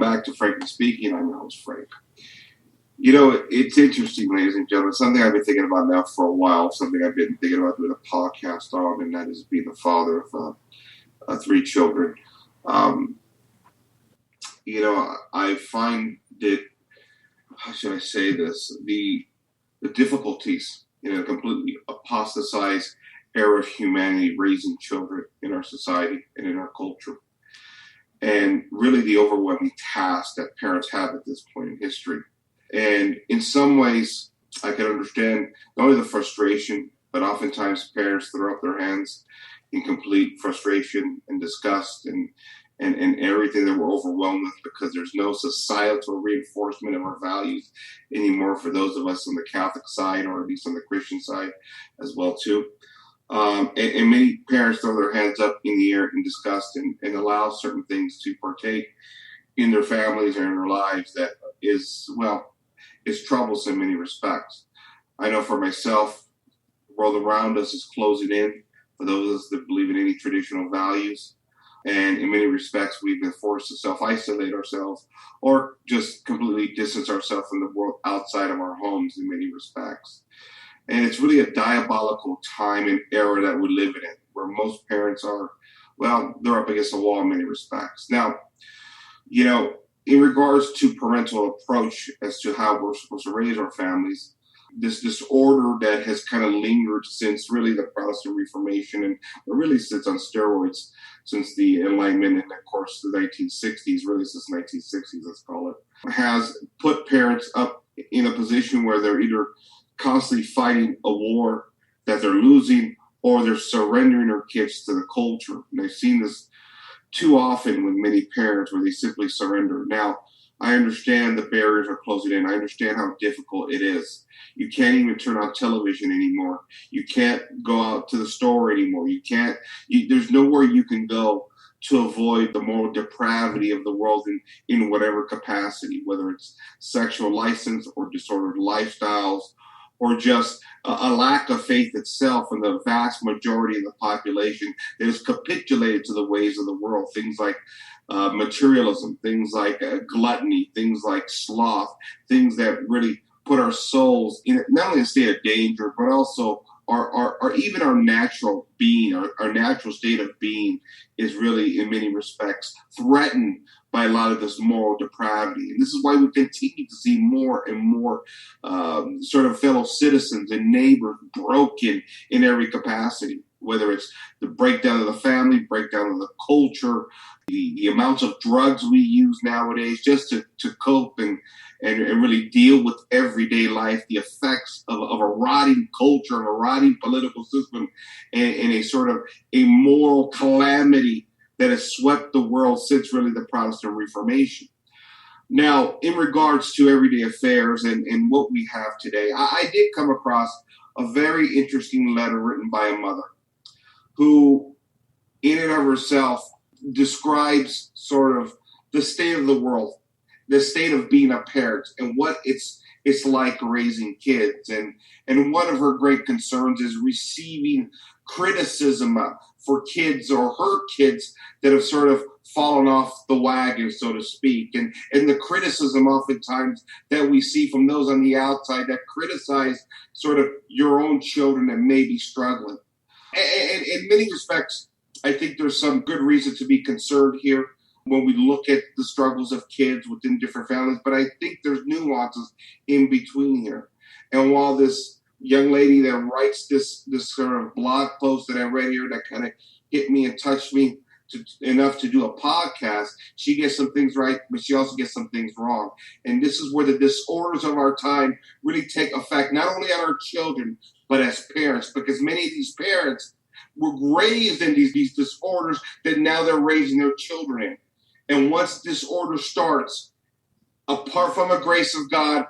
back to Frankly Speaking. I'm your host, Frank. You know, it's interesting, ladies and gentlemen. Something I've been thinking about now for a while, something I've been thinking about doing a podcast on, and that is being the father of 3 children. You know, I find that, how should I say this, the difficulties in a completely apostatized era of humanity raising children in our society and in our culture. And really the overwhelming task that parents have at this point in history. And in some ways, I can understand not only the frustration, but oftentimes parents throw up their hands in complete frustration and disgust and everything that we're overwhelmed with, because there's no societal reinforcement of our values anymore for those of us on the Catholic side, or at least on the Christian side as well too. And many parents throw their hands up in the air in disgust and allow certain things to partake in their families and in their lives that is troublesome in many respects. I know for myself, the world around us is closing in for those of us that believe in any traditional values. And in many respects, we've been forced to self-isolate ourselves or just completely distance ourselves from the world outside of our homes in many respects. And it's really a diabolical time and era that we live in, where most parents are, they're up against the wall in many respects. Now, you know, in regards to parental approach as to how we're supposed to raise our families, this disorder that has kind of lingered since really the Protestant Reformation, and really sits on steroids since the Enlightenment and, of course, the 1960s, really since 1960s, let's call it, has put parents up in a position where they're either constantly fighting a war that they're losing, or they're surrendering their kids to the culture. And I've seen this too often with many parents where they simply surrender. Now, I understand the barriers are closing in. I understand how difficult it is. You can't even turn on television anymore. You can't go out to the store anymore. There's nowhere you can go to avoid the moral depravity of the world in whatever capacity, whether it's sexual license or disordered lifestyles, or just a lack of faith itself in the vast majority of the population that has capitulated to the ways of the world. Things like materialism, things like gluttony, things like sloth, things that really put our souls in not only a state of danger, but also our even our natural being, our natural state of being is really in many respects threatened by a lot of this moral depravity. And this is why we continue to see more and more sort of fellow citizens and neighbors broken in every capacity, whether it's the breakdown of the family, breakdown of the culture, the amounts of drugs we use nowadays just to cope and really deal with everyday life, the effects of a rotting culture, a rotting political system, and a sort of a moral calamity that has swept the world since really the Protestant Reformation. Now, in regards to everyday affairs and what we have today, I did come across a very interesting letter written by a mother who, in and of herself, describes sort of the state of the world, the state of being a parent, and what it's like raising kids. And one of her great concerns is receiving criticism for kids or her kids that have sort of fallen off the wagon, so to speak. And the criticism oftentimes that we see from those on the outside that criticize sort of your own children that may be struggling. And in many respects, I think there's some good reason to be concerned here when we look at the struggles of kids within different families. But I think there's nuances in between here. And while this young lady that writes this sort of blog post that I read here that kind of hit me and touched me enough to do a podcast, she gets some things right, but she also gets some things wrong. And this is where the disorders of our time really take effect, not only on our children, but as parents, because many of these parents were raised in these disorders that now they're raising their children in. And once disorder starts, apart from the grace of God,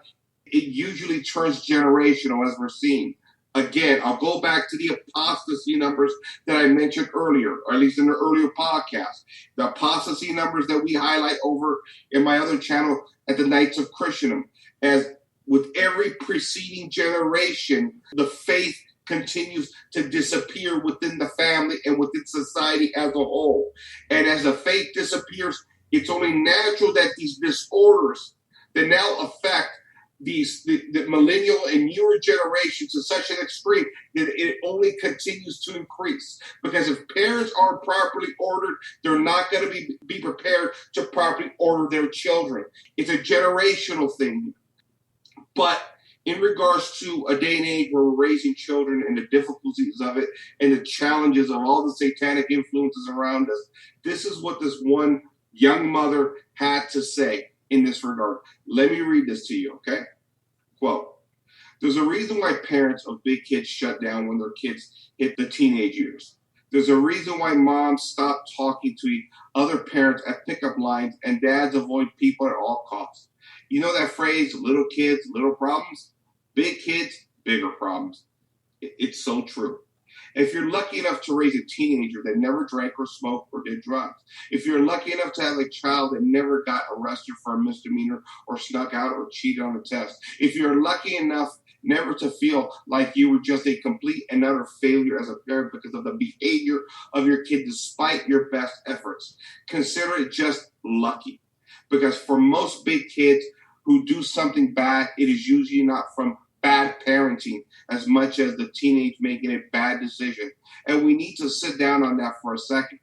it usually turns generational, as we're seeing. Again, I'll go back to the apostasy numbers that I mentioned earlier, or at least in the earlier podcast. The apostasy numbers that we highlight over in my other channel at the Knights of Christendom. As with every preceding generation, the faith continues to disappear within the family and within society as a whole. And as the faith disappears, It's only natural that these disorders that now affect the millennial and newer generations to such an extreme that it only continues to increase. Because if parents aren't properly ordered, they're not going to be prepared to properly order their children. It's a generational thing. But in regards to a day and age where we're raising children and the difficulties of it and the challenges of all the satanic influences around us, this is what this one young mother had to say in this regard. Let me read this to you, okay? Quote, there's a reason why parents of big kids shut down when their kids hit the teenage years. There's a reason why moms stop talking to other parents at pickup lines and dads avoid people at all costs. You know that phrase, little kids, little problems? Big kids, bigger problems. It's so true. If you're lucky enough to raise a teenager that never drank or smoked or did drugs, if you're lucky enough to have a child that never got arrested for a misdemeanor or snuck out or cheated on a test, if you're lucky enough never to feel like you were just a complete and utter failure as a parent because of the behavior of your kid despite your best efforts, consider it just lucky. Because for most big kids who do something bad, it is usually not from bad parenting as much as the teenage making a bad decision. And we need to sit down on that for a second.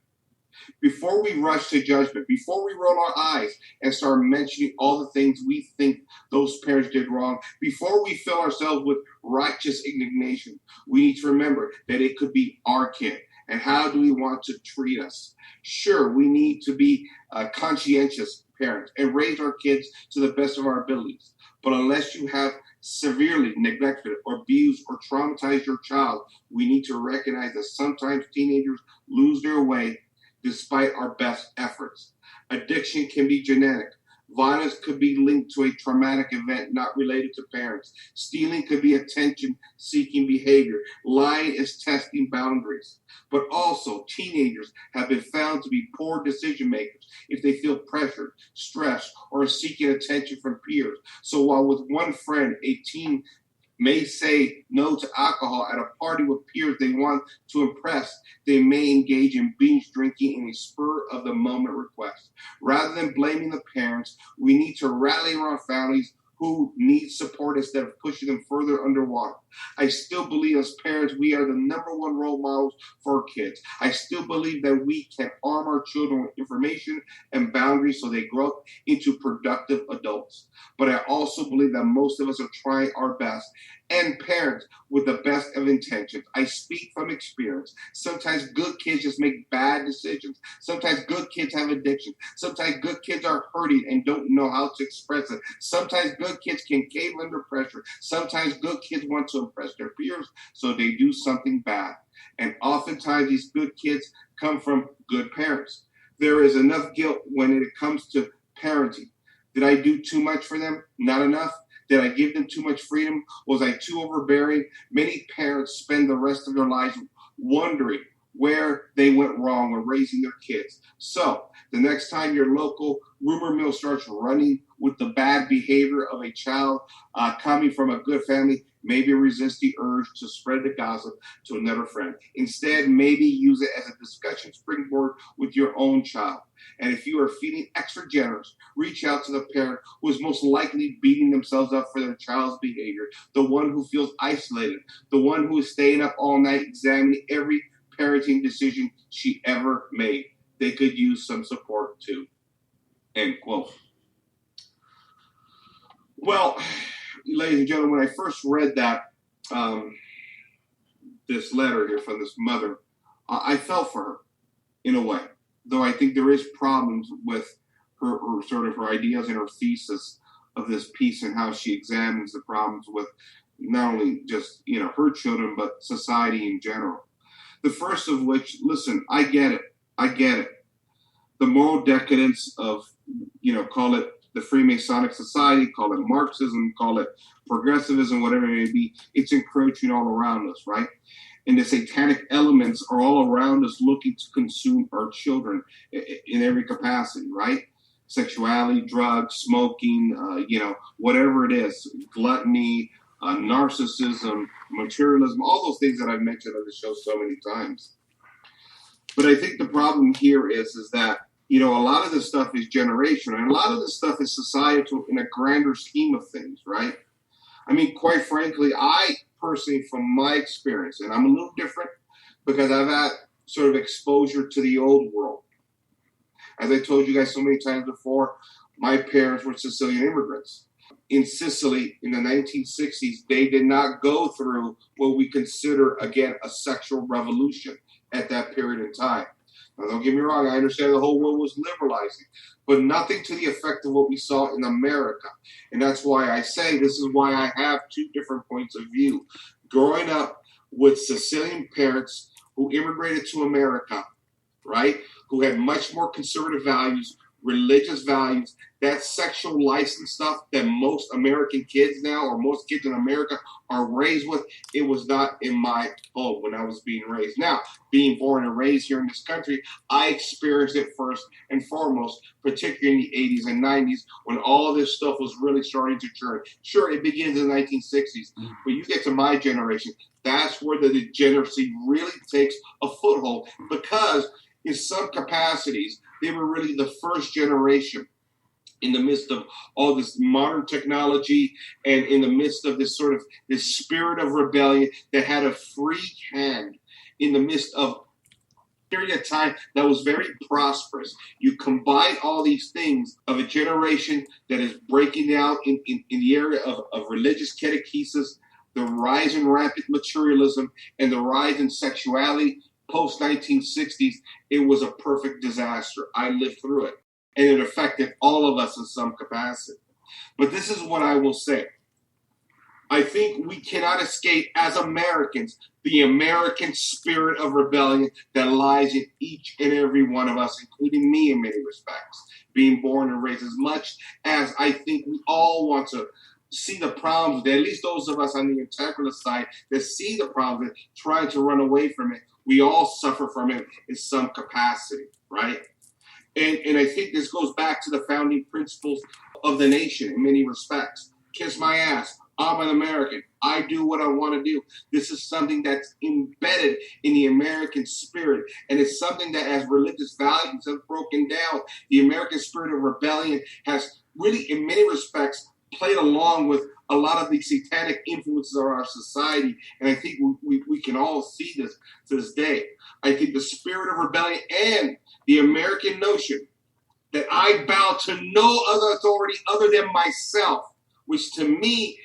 Before we rush to judgment, before we roll our eyes and start mentioning all the things we think those parents did wrong, before we fill ourselves with righteous indignation, we need to remember that it could be our kid. And how do we want to treat us? Sure, we need to be conscientious parents and raise our kids to the best of our abilities. But unless you have severely neglected or abused or traumatized your child, we need to recognize that sometimes teenagers lose their way despite our best efforts. Addiction can be genetic. Violence could be linked to a traumatic event not related to parents. Stealing could be attention-seeking behavior. Lying is testing boundaries. But also, teenagers have been found to be poor decision makers if they feel pressured, stressed, or seeking attention from peers. So while with one friend, a teen may say no to alcohol at a party with peers they want to impress, they may engage in binge drinking in a spur-of-the-moment request. Rather than blaming the parents, we need to rally around families who need support instead of pushing them further underwater. I still believe as parents, we are the number one role models for our kids. I still believe that we can arm our children with information and boundaries so they grow up into productive adults. But I also believe that most of us are trying our best, and parents with the best of intentions. I speak from experience. Sometimes good kids just make bad decisions. Sometimes good kids have addictions. Sometimes good kids are hurting and don't know how to express it. Sometimes good kids can cave under pressure. Sometimes good kids want to impress their peers, so they do something bad. And oftentimes these good kids come from good parents. There is enough guilt when it comes to parenting. Did I do too much for them? Not enough. Did I give them too much freedom? Was I too overbearing? Many parents spend the rest of their lives wondering where they went wrong when raising their kids. So the next time your local rumor mill starts running with the bad behavior of a child coming from a good family, maybe resist the urge to spread the gossip to another friend. Instead, maybe use it as a discussion springboard with your own child. And if you are feeling extra generous, reach out to the parent who is most likely beating themselves up for their child's behavior, the one who feels isolated, the one who is staying up all night examining every parenting decision she ever made. They could use some support too. End quote. Well, ladies and gentlemen, when I first read that, this letter here from this mother, I felt for her in a way. Though I think there is problems with her sort of her ideas and her thesis of this piece and how she examines the problems with not only just, her children, but society in general. The first of which, listen, I get it. The moral decadence of, call it the Freemasonic society, call it Marxism, call it progressivism, whatever it may be, it's encroaching all around us, right? And the satanic elements are all around us looking to consume our children in every capacity, right? Sexuality, drugs, smoking, whatever it is, gluttony, narcissism, materialism, all those things that I've mentioned on the show so many times. But I think the problem here is that A lot of this stuff is generational, and a lot of this stuff is societal in a grander scheme of things, right? I mean, quite frankly, I personally, from my experience, and I'm a little different because I've had sort of exposure to the old world. As I told you guys so many times before, my parents were Sicilian immigrants. In Sicily in the 1960s, they did not go through what we consider, again, a sexual revolution at that period in time. Now, don't get me wrong, I understand the whole world was liberalizing, but nothing to the effect of what we saw in America. And that's why I say this is why I have two different points of view. Growing up with Sicilian parents who immigrated to America, right, who had much more conservative values, religious values, that sexual license stuff that most American kids now, or most kids in America, are raised with, it was not in my home when I was being raised. Now, being born and raised here in this country, I experienced it first and foremost, particularly in the 80s and 90s, when all of this stuff was really starting to churn. Sure, it begins in the 1960s, but you get to my generation, that's where the degeneracy really takes a foothold, because in some capacities, they were really the first generation in the midst of all this modern technology and in the midst of this sort of this spirit of rebellion that had a free hand in the midst of a period of time that was very prosperous. You combine all these things of a generation that is breaking down in the area of religious catechesis, the rise in rampant materialism, and the rise in sexuality post-1960s, it was a perfect disaster. I lived through it, and it affected all of us in some capacity. But this is what I will say. I think we cannot escape, as Americans, the American spirit of rebellion that lies in each and every one of us, including me in many respects, being born and raised. As much as I think we all want to see the problems, at least those of us on the integralist side that see the problems and trying to run away from it, we all suffer from it in some capacity, right? And I think this goes back to the founding principles of the nation in many respects. Kiss my ass. I'm an American. I do what I want to do. This is something that's embedded in the American spirit. And it's something that, as religious values have broken down, the American spirit of rebellion has really, in many respects, played along with a lot of the satanic influences of our society. And I think we can all see this to this day. I think the spirit of rebellion and the American notion that I bow to no other authority other than myself, which to me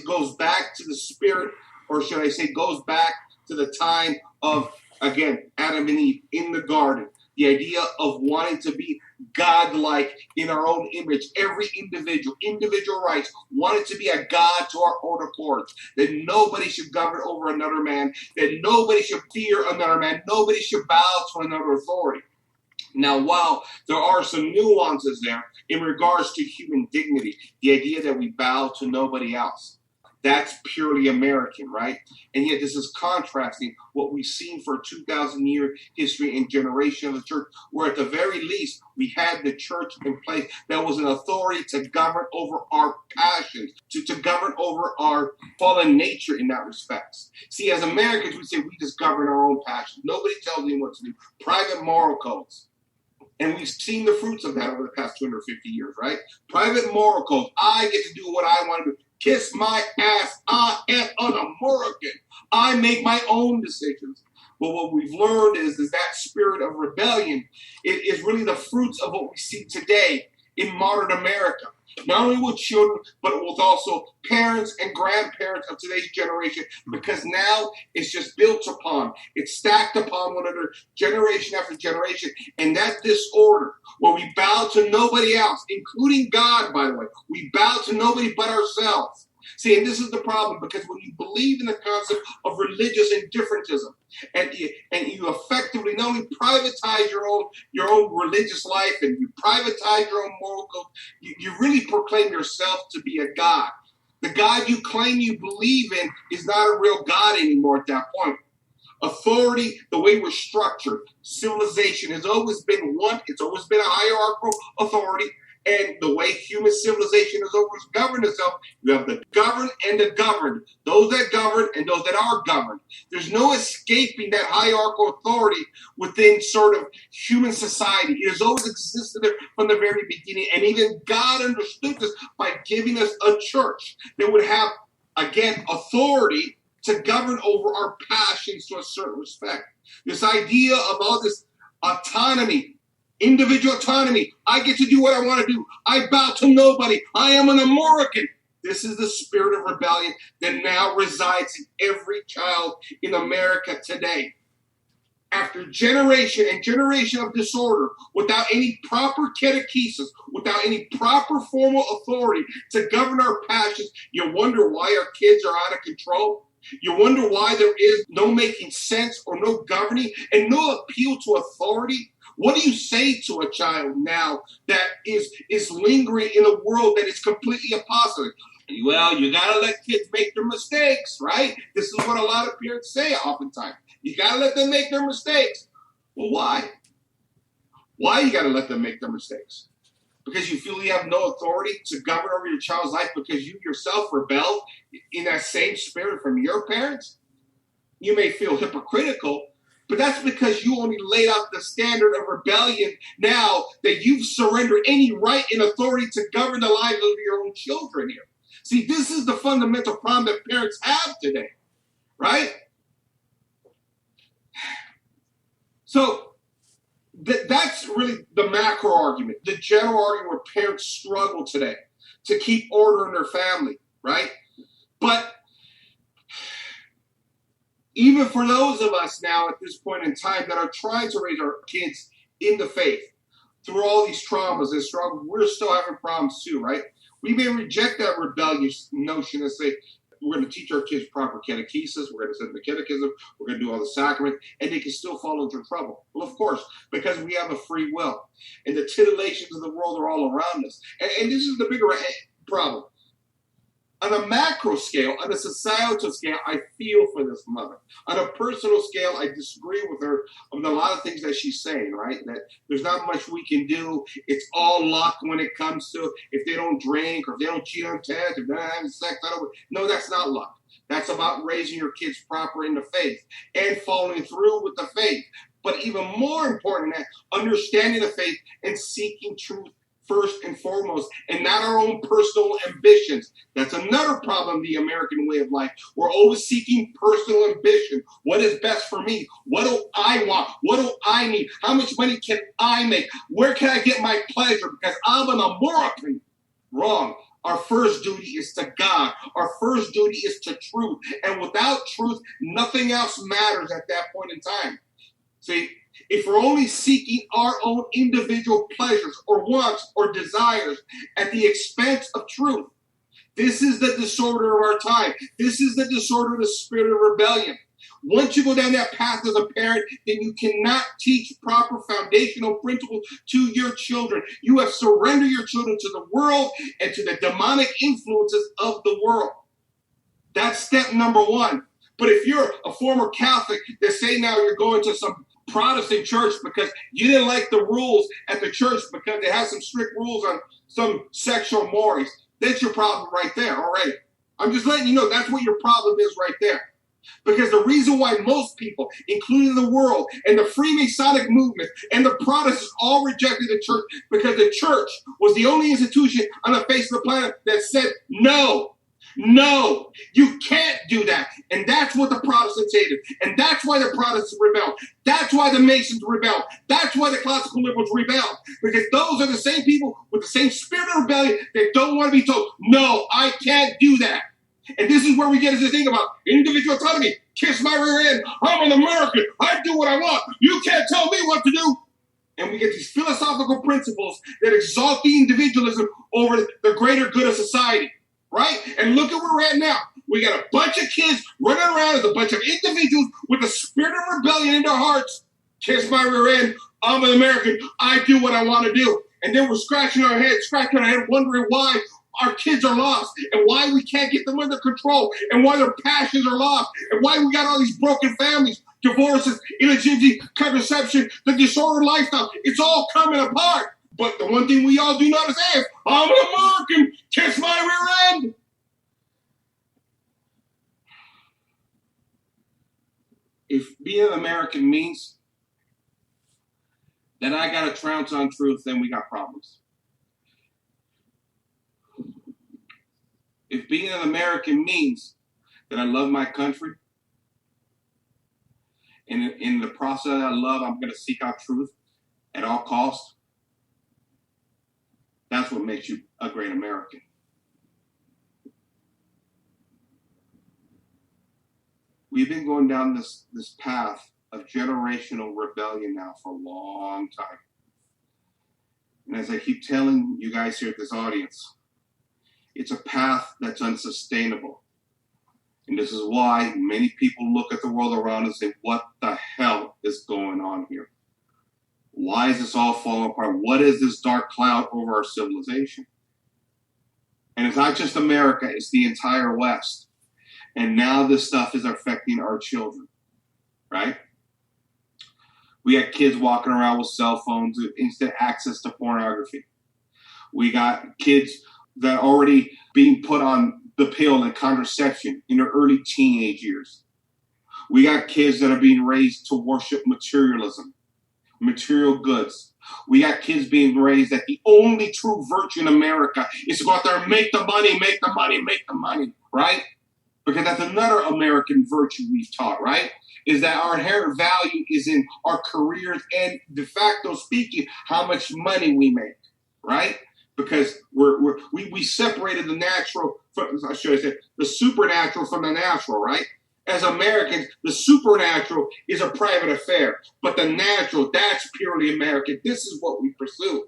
goes back to the spirit, or should I say goes back to the time of, again, Adam and Eve in the garden. The idea of wanting to be God-like in our own image. Every individual rights, wanted to be a God to our own accord. That nobody should govern over another man. That nobody should fear another man. Nobody should bow to another authority. Now, while there are some nuances there in regards to human dignity, the idea that we bow to nobody else, that's purely American, right? And yet this is contrasting what we've seen for 2,000-year history and generation of the church, where at the very least we had the church in place that was an authority to govern over our passions, to govern over our fallen nature in that respect. See, as Americans, we say we just govern our own passions. Nobody tells me what to do. Private moral codes. And we've seen the fruits of that over the past 250 years, right? Private moral codes. I get to do what I want to do. Kiss my ass. I am an American. I make my own decisions. But what we've learned is that spirit of rebellion is really the fruits of what we see today in modern America. Not only with children, but with also parents and grandparents of today's generation, because now it's just built upon, it's stacked upon one another, generation after generation. And that disorder, where we bow to nobody else, including God, by the way, we bow to nobody but ourselves. See, and this is the problem, because when you believe in the concept of religious indifferentism, and you effectively not only privatize your own religious life, and you privatize your own moral code, you really proclaim yourself to be a God. The God you claim you believe in is not a real God anymore at that point. Authority, the way we're structured, civilization has always been one. It's always been a hierarchical authority. And the way human civilization has always governed itself, you have the governed and the governed. Those that govern and those that are governed. There's no escaping that hierarchical authority within sort of human society. It has always existed there from the very beginning. And even God understood this by giving us a church that would have, again, authority to govern over our passions to a certain respect. This idea of all this autonomy, individual autonomy. I get to do what I want to do. I bow to nobody. I am an American. This is the spirit of rebellion that now resides in every child in America today. After generation and generation of disorder, without any proper catechesis, without any proper formal authority to govern our passions, you wonder why our kids are out of control. You wonder why there is no making sense or no governing and no appeal to authority. What do you say to a child now that is lingering in a world that is completely apostate? Well, you got to let kids make their mistakes, right? This is what a lot of parents say oftentimes. You got to let them make their mistakes. Well, why? Why you got to let them make their mistakes? Because you feel you have no authority to govern over your child's life because you yourself rebelled in that same spirit from your parents? You may feel hypocritical, but that's because you only laid out the standard of rebellion now that you've surrendered any right and authority to govern the lives of your own children here. See, this is the fundamental problem that parents have today, right? So that's really the macro argument, the general argument where parents struggle today to keep order in their family, right? But even for those of us now at this point in time that are trying to raise our kids in the faith through all these traumas and struggles, we're still having problems too, right? We may reject that rebellious notion and say, we're going to teach our kids proper catechesis, we're going to send them to catechism, we're going to do all the sacraments, and they can still fall into trouble. Well, of course, because we have a free will. And the titillations of the world are all around us. And this is the bigger problem. On a macro scale, on a societal scale, I feel for this mother. On a personal scale, I disagree with her on a lot of things that she's saying, right? That there's not much we can do. It's all luck when it comes to if they don't drink or if they don't cheat on tests, if they're not having sex. No, that's not luck. That's about raising your kids proper in the faith and following through with the faith. But even more important than that, understanding the faith and seeking truth first and foremost, and not our own personal ambitions. That's another problem, the American way of life. We're always seeking personal ambition. What is best for me? What do I want? What do I need? How much money can I make? Where can I get my pleasure? Because I'm an American. Wrong. Our first duty is to God. Our first duty is to truth. And without truth, nothing else matters at that point in time. See, if we're only seeking our own individual pleasures or wants or desires at the expense of truth, this is the disorder of our time. This is the disorder of the spirit of rebellion. Once you go down that path as a parent, then you cannot teach proper foundational principles to your children. You have surrendered your children to the world and to the demonic influences of the world. That's step number one. But if you're a former Catholic that say now you're going to some Protestant church because you didn't like the rules at the church because they have some strict rules on some sexual mores, that's your problem right there already. I'm just letting you know that's what your problem is right there. Because the reason why most people, including the world and the Freemasonic movement and the Protestants all rejected the church because the church was the only institution on the face of the planet that said no. No, you can't do that. And that's what the Protestants hated. And that's why the Protestants rebelled. That's why the Masons rebelled. That's why the classical liberals rebelled. Because those are the same people with the same spirit of rebellion that don't want to be told, no, I can't do that. And this is where we get into this thing about individual autonomy. Kiss my rear end. I'm an American. I do what I want. You can't tell me what to do. And we get these philosophical principles that exalt the individualism over the greater good of society. Right? And look at where we're at now. We got a bunch of kids running around as a bunch of individuals with the spirit of rebellion in their hearts. Kiss my rear end. I'm an American. I do what I want to do. And then we're scratching our head, wondering why our kids are lost and why we can't get them under control and why their passions are lost and why we got all these broken families, divorces, illegitimacy, contraception, the disordered lifestyle. It's all coming apart. But the one thing we all do not say is, I'm an American, kiss my rear end. If being an American means that I got to trounce on truth, then we got problems. If being an American means that I love my country, and in the process of that love, I'm going to seek out truth at all costs, that's what makes you a great American. We've been going down this path of generational rebellion now for a long time. And as I keep telling you guys here at this audience, it's a path that's unsustainable. And this is why many people look at the world around and say, what the hell is going on here? Why is this all falling apart? What is this dark cloud over our civilization? And it's not just America, it's the entire West. And now this stuff is affecting our children, right? We got kids walking around with cell phones with instant access to pornography. We got kids that are already being put on the pill and contraception in their early teenage years. We got kids that are being raised to worship materialism, material goods. We got kids being raised that the only true virtue in America is to go out there and make the money, make the money, make the money, right? Because that's another American virtue we've taught, right? Is that our inherent value is in our careers and de facto speaking, how much money we make, right? Because we separated the natural, should I say, the supernatural from the natural, right? As Americans, the supernatural is a private affair, but the natural, that's purely American. This is what we pursue.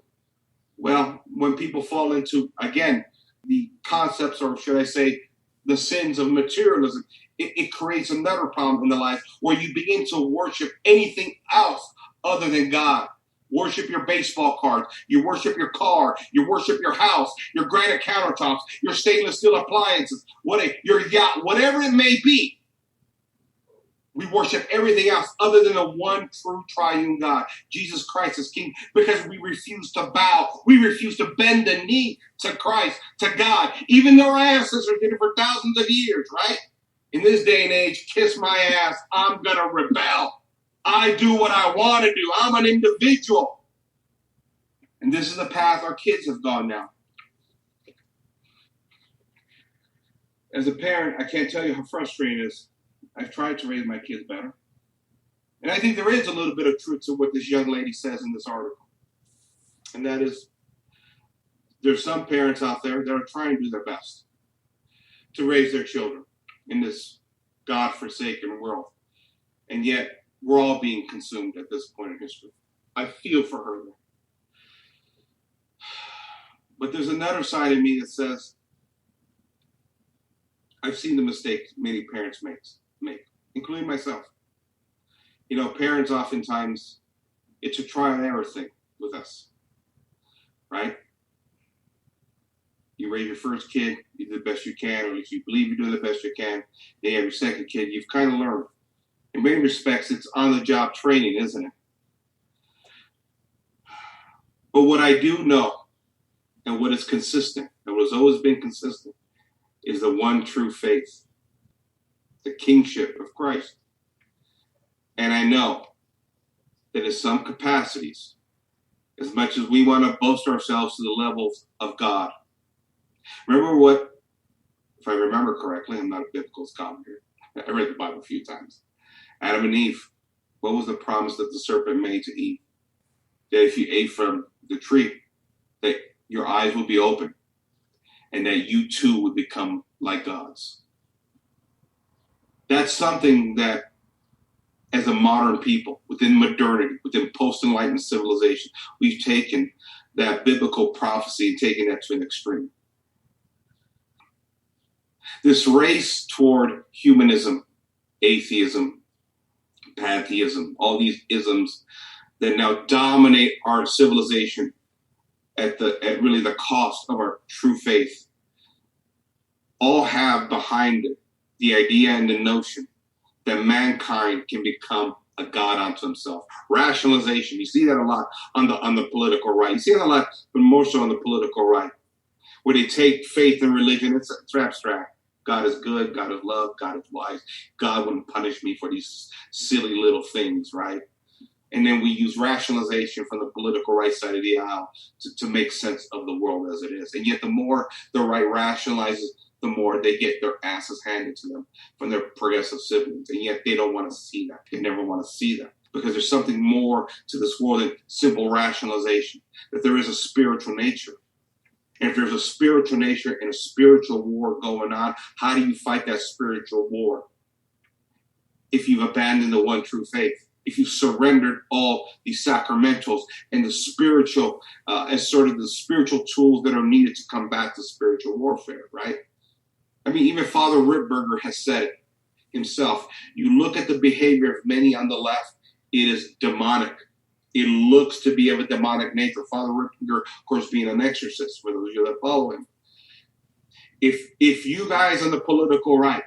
Well, when people fall into, again, the concepts, or should I say, the sins of materialism, it creates another problem in the life where you begin to worship anything else other than God. Worship your baseball cards, you worship your car, you worship your house, your granite countertops, your stainless steel appliances, your yacht, whatever it may be. We worship everything else other than the one true triune God, Jesus Christ is King, because we refuse to bow. We refuse to bend the knee to Christ, to God, even though our ancestors did it for thousands of years, right? In this day and age, kiss my ass, I'm going to rebel. I do what I want to do. I'm an individual. And this is the path our kids have gone down. As a parent, I can't tell you how frustrating it is. I've tried to raise my kids better. And I think there is a little bit of truth to what this young lady says in this article. And that is, there's some parents out there that are trying to do their best to raise their children in this God-forsaken world. And yet, we're all being consumed at this point in history. I feel for her there. But there's another side of me that says, I've seen the mistakes many parents make, including myself. You know, parents oftentimes, it's a trial and error thing with us, right? You raise your first kid, you do the best you can, or at least you believe you do the best you can. Then you have your second kid, you've kind of learned. In many respects, it's on-the-job training, isn't it? But what I do know, and what is consistent, and what has always been consistent, is the one true faith, the kingship of Christ. And I know that in some capacities, as much as we want to boast ourselves to the levels of God, remember what, if I remember correctly, I'm not a biblical scholar here, I read the Bible a few times. Adam and Eve, what was the promise that the serpent made to Eve? That if you ate from the tree, that your eyes would be open and that you too would become like gods. That's something that, as a modern people, within modernity, within post-enlightenment civilization, we've taken that biblical prophecy and taken that to an extreme. This race toward humanism, atheism, pantheism, all these isms that now dominate our civilization at really the cost of our true faith, all have behind it the idea and the notion that mankind can become a God unto himself. Rationalization. You see that a lot on the political right. You see it a lot, but more so on the political right, where they take faith and religion. It's abstract. God is good. God is love. God is wise. God wouldn't punish me for these silly little things, right? And then we use rationalization from the political right side of the aisle to make sense of the world as it is. And yet the more the right rationalizes, the more they get their asses handed to them from their progressive siblings. And yet they don't want to see that. They never want to see that, because there's something more to this world than simple rationalization, that there is a spiritual nature. And if there's a spiritual nature and a spiritual war going on, how do you fight that spiritual war? If you've abandoned the one true faith, if you've surrendered all the sacramentals and the spiritual, as sort of the spiritual tools that are needed to combat the spiritual warfare, right? I mean, even Father Ripberger has said it himself. You look at the behavior of many on the left, it is demonic. It looks to be of a demonic nature. Father Ripberger, of course, being an exorcist, for those of you that follow him. If you guys on the political right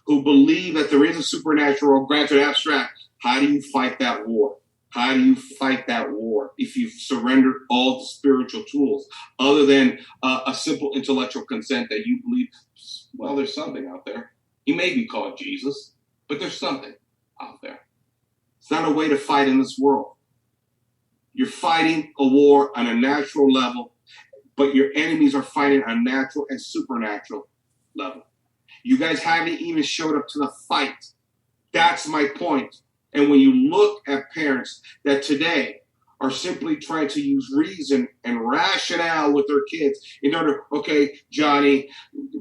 who believe that there is a supernatural, granted abstract, how do you fight that war? How do you fight that war if you've surrendered all the spiritual tools, other than a simple intellectual consent that you believe, well, there's something out there. He may be called Jesus, but there's something out there. It's not a way to fight in this world. You're fighting a war on a natural level, but your enemies are fighting on a natural and supernatural level. You guys haven't even showed up to the fight. That's my point. And when you look at parents that today are simply trying to use reason and rationale with their kids in order, okay, Johnny,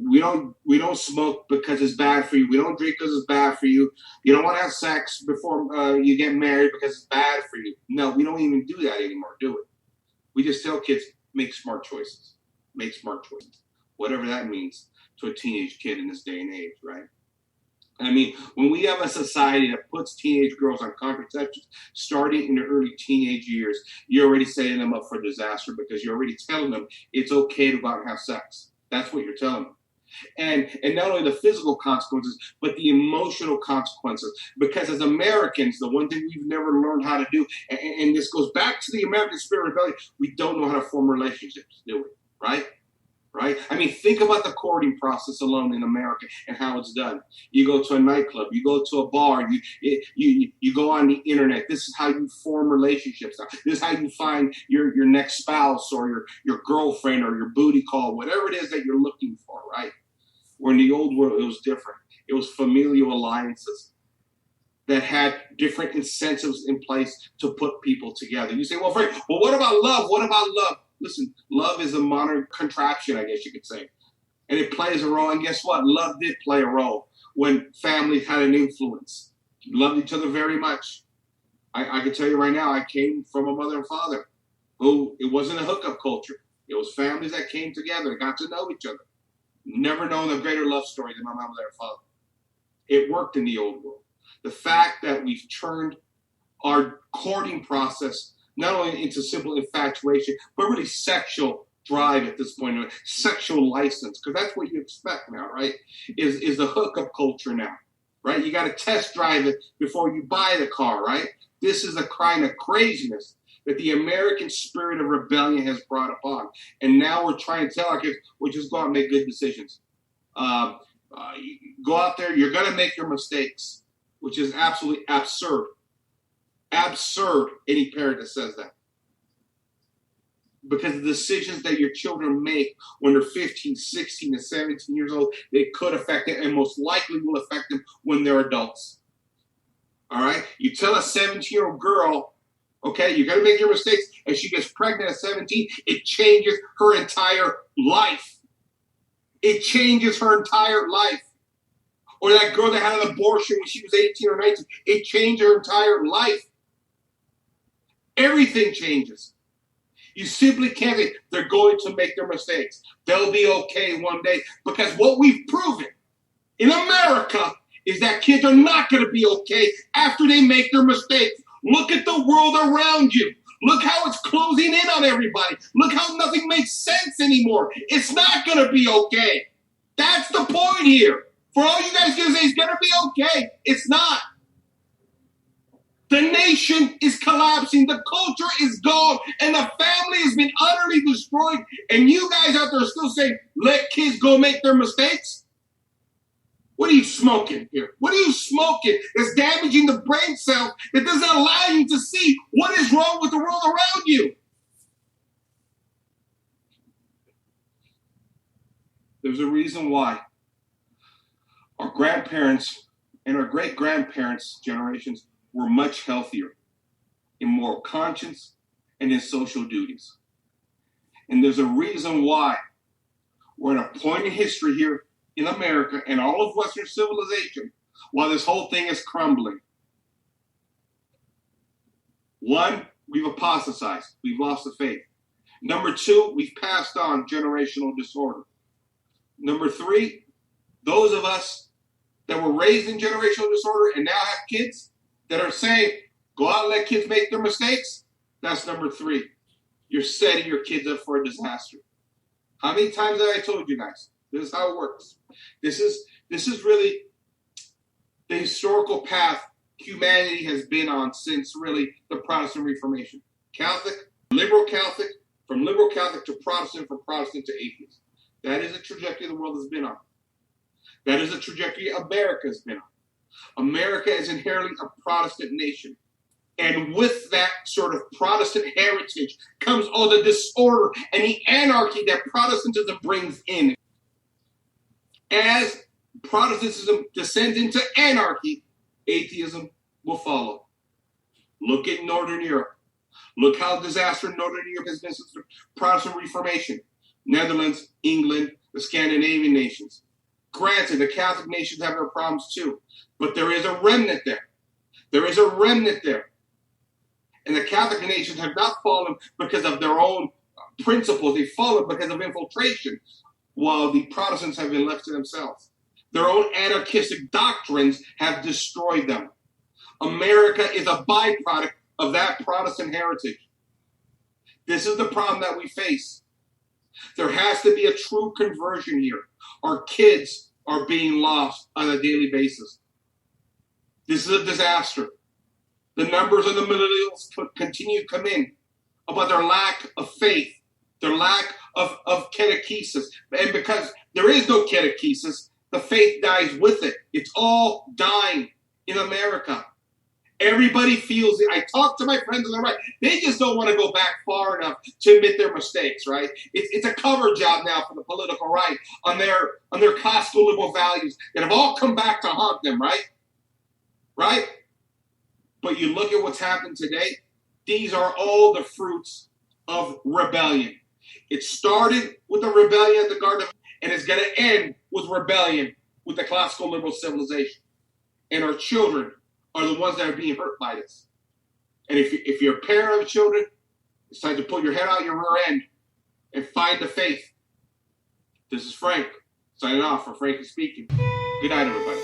we don't smoke because it's bad for you. We don't drink because it's bad for you. You don't want to have sex before you get married because it's bad for you. No, we don't even do that anymore, do we? We just tell kids, make smart choices. Make smart choices. Whatever that means to a teenage kid in this day and age, right? I mean, when we have a society that puts teenage girls on contraception starting in the early teenage years, you're already setting them up for disaster, because you're already telling them it's okay to go out and have sex. That's what you're telling them. And not only the physical consequences, but the emotional consequences. Because as Americans, the one thing we've never learned how to do, and this goes back to the American spirit of rebellion, we don't know how to form relationships, do we? Right? Right? I mean, think about the courting process alone in America and how it's done. You go to a nightclub, you go to a bar, you go on the internet. This is how you form relationships. This is how you find your next spouse or your girlfriend or your booty call, whatever it is that you're looking for, right? Where in the old world, it was different. It was familial alliances that had different incentives in place to put people together. You say, well, Frank, well, what about love? What about love? Listen, love is a modern contraption, I guess you could say. And it plays a role. And guess what? Love did play a role when families had an influence. Loved each other very much. I can tell you right now, I came from a mother and father who, it wasn't a hookup culture. It was families that came together, got to know each other. Never known a greater love story than my mom and their father. It worked in the old world. The fact that we've turned our courting process not only into simple infatuation, but really sexual drive at this point, sexual license, because that's what you expect now, right? Is the hookup culture now, right? You got to test drive it before you buy the car, right? This is a kind of craziness that the American spirit of rebellion has brought upon. And now we're trying to tell our kids, well, just go out and make good decisions. Go out there, you're going to make your mistakes, which is absolutely absurd. Absurd, any parent that says that. Because the decisions that your children make when they're 15, 16, and 17 years old, they could affect them and most likely will affect them when they're adults. All right? You tell a 17-year-old girl, okay, you're going to make your mistakes, and she gets pregnant at 17, it changes her entire life. It changes her entire life. Or that girl that had an abortion when she was 18 or 19, it changed her entire life. Everything changes. You simply can't say they're going to make their mistakes. They'll be okay one day. Because what we've proven in America is that kids are not going to be okay after they make their mistakes. Look at the world around you. Look how it's closing in on everybody. Look how nothing makes sense anymore. It's not going to be okay. That's the point here. For all you guys to say it's going to be okay, it's not. The nation is collapsing. The culture is gone. And the family has been utterly destroyed. And you guys out there are still saying, let kids go make their mistakes? What are you smoking here? What are you smoking that's damaging the brain cell that doesn't allow you to see what is wrong with the world around you? There's a reason why our grandparents and our great-grandparents' generations were much healthier in moral conscience and in social duties. And there's a reason why we're at a point in history here in America and all of Western civilization while this whole thing is crumbling. One, we've apostatized. We've lost the faith. Number two, we've passed on generational disorder. Number three, those of us that were raised in generational disorder and now have kids that are saying, go out and let kids make their mistakes. That's number three. You're setting your kids up for a disaster. How many times have I told you guys? This is how it works. This is really the historical path humanity has been on since really the Protestant Reformation. Catholic, liberal Catholic, from liberal Catholic to Protestant, from Protestant to atheist. That is a trajectory the world has been on. That is a trajectory America has been on. America is inherently a Protestant nation. And with that sort of Protestant heritage comes all the disorder and the anarchy that Protestantism brings in. As Protestantism descends into anarchy, atheism will follow. Look at Northern Europe. Look how disastrous Northern Europe has been since the Protestant Reformation. Netherlands, England, the Scandinavian nations. Granted, the Catholic nations have their problems too, but there is a remnant there. There is a remnant there. And the Catholic nations have not fallen because of their own principles. They've fallen because of infiltration, while the Protestants have been left to themselves. Their own anarchistic doctrines have destroyed them. America is a byproduct of that Protestant heritage. This is the problem that we face. There has to be a true conversion here. Our kids are being lost on a daily basis. This is a disaster. The numbers of the millennials continue to come in about their lack of faith, their lack of catechesis. And because there is no catechesis, the faith dies with it. It's all dying in America. Everybody feels it. I talk to my friends on the right. They just don't want to go back far enough to admit their mistakes, right? It's a cover job now for the political right on their classical liberal values that have all come back to haunt them, right? Right? But you look at what's happened today, these are all the fruits of rebellion. It started with the rebellion at the Garden of, and it's going to end with rebellion with the classical liberal civilization. And our children are the ones that are being hurt by this. And if you're a parent of children, it's time to put your head out your rear end and find the faith. This is Frank, signing off for Frankie Speaking. Good night, everybody.